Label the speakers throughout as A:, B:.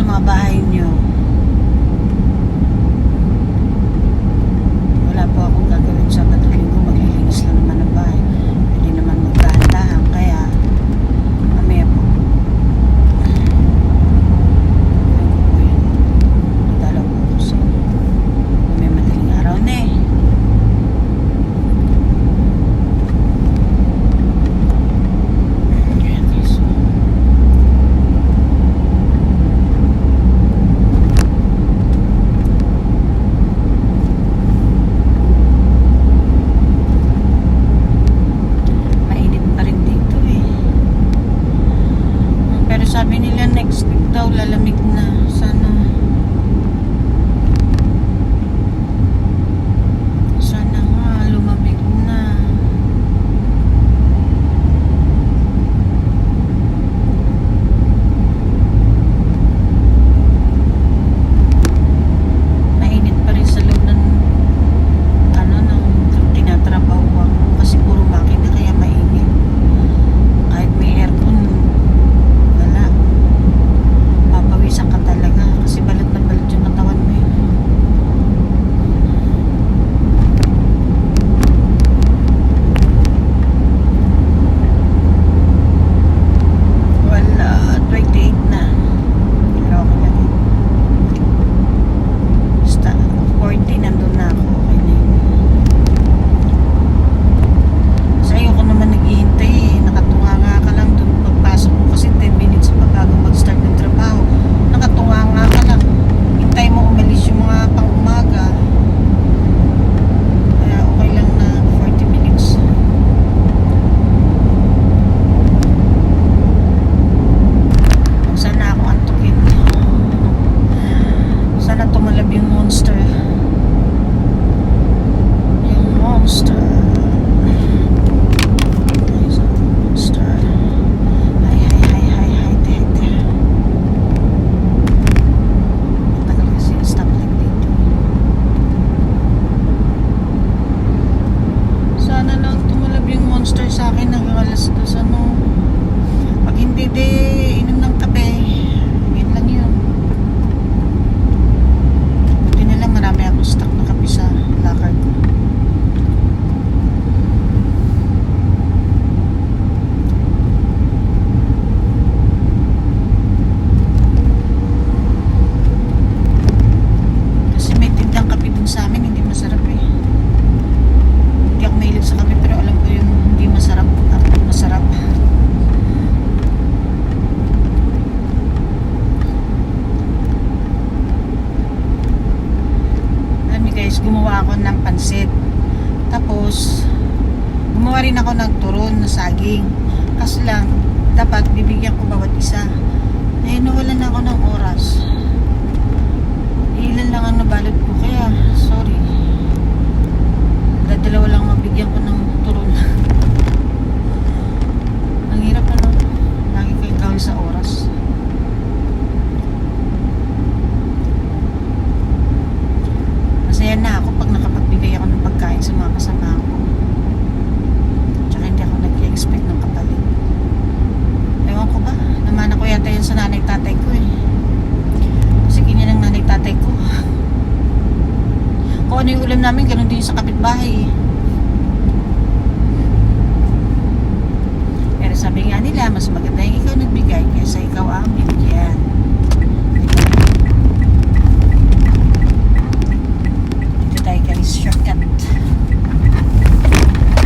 A: sa mga bahay nyo. Wala po akong gagawin sa Linggo. Maglilinis lang naman ng bahay. Pwede naman magdahan-dahan. Kaya mamaya po dadalaw po ako sa inyo. May madaling araw na eh. Sabi nila next week daw lalamig na. Sana nga lumamig na. Mainit pa rin sa loob ng ng tinatrabaho ko kasi puro makina kaya mainit. Kahit may aircon papawisan ka talaga kasi balat na balat yung katawan mo yun. Wala, 28 na. Pero okay lang yun. Basta 40 nandun na ako. Okay na yun. Kasi ayoko naman naghihintay eh. Nakatunga nga ka lang dun pagpasok ko kasi 10 minutes pa bago mag-start ng trabaho. Nakatunga nga ka lang. Hintay mo umalis yung mga pang-umaga. Kaya okay lang na 40 minutes. Sana ako antukin. Sana tumalab yung monster. Yung monster. Sa akin nag-alas dos pag hindi inom ng kape yun lang yun. Buti na lang marami akong stock na kape sa lakad ko. Kasi may tindang kape dun sa amin hindi masarap eh. Hindi ako mahilig sa kape pero alam ko yung hindi masarap at masarap. Alam niyo guys, gumawa ako ng pansit. Tapos gumawa rin ako ng turon na saging. Kaso lang dapat bibigyan ko bawat isa. Eh nawalan na ako ng oras. Ilan lang ang nabalot ko kaya sorry. Dalawa lang mabigyan ko ng turon. Ang hirap lagi kayong gawin sa oras. Masaya na ako pag nakapagbigay ako ng pagkain sa mga kasama ko. Tsaka hindi ako nag-expect ng kapalit. Ewan ko ba, namana ko yata yun sa nanay-tatay ko eh. Kasi ganyan ang nanay-tatay ko. Kung ano yung ulam namin, ganun din sa kapitbahay eh. Pero sabi nga nila, mas maganda yung ikaw nagbigay kaysa ikaw ang binigyan. Dito tayo guys, shortcut.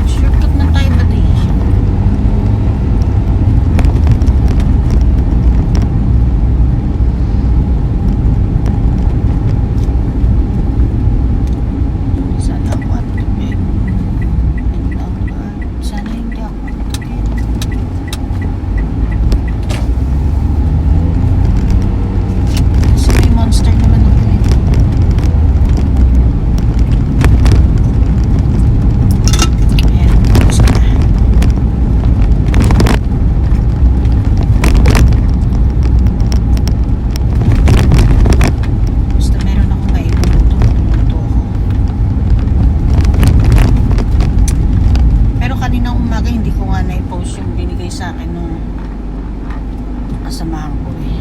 A: Shortcut na tayo ba di? kasamahan ko eh.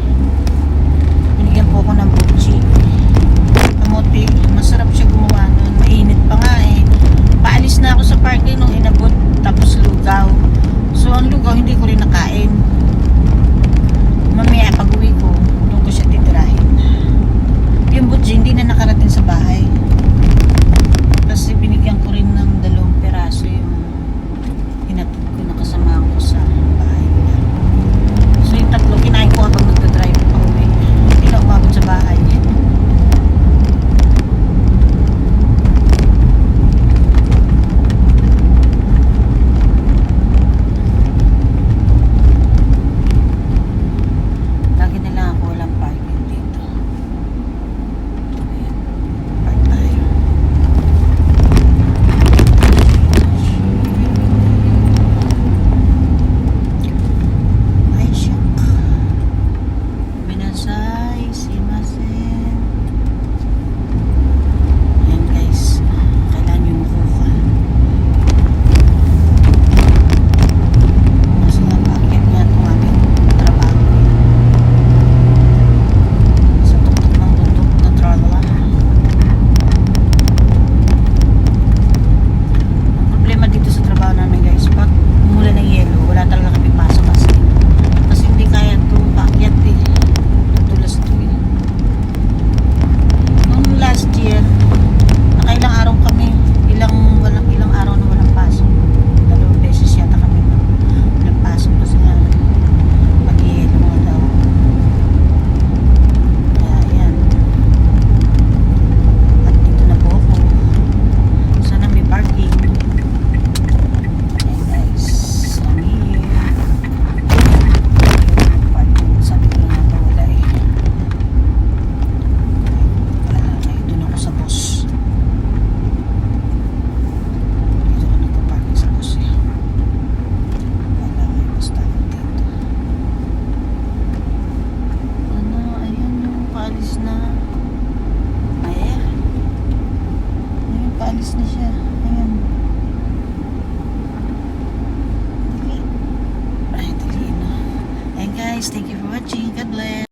A: Umalis na siya. Ayan. Dali. Ay, dali na. And guys, thank you for watching. God bless.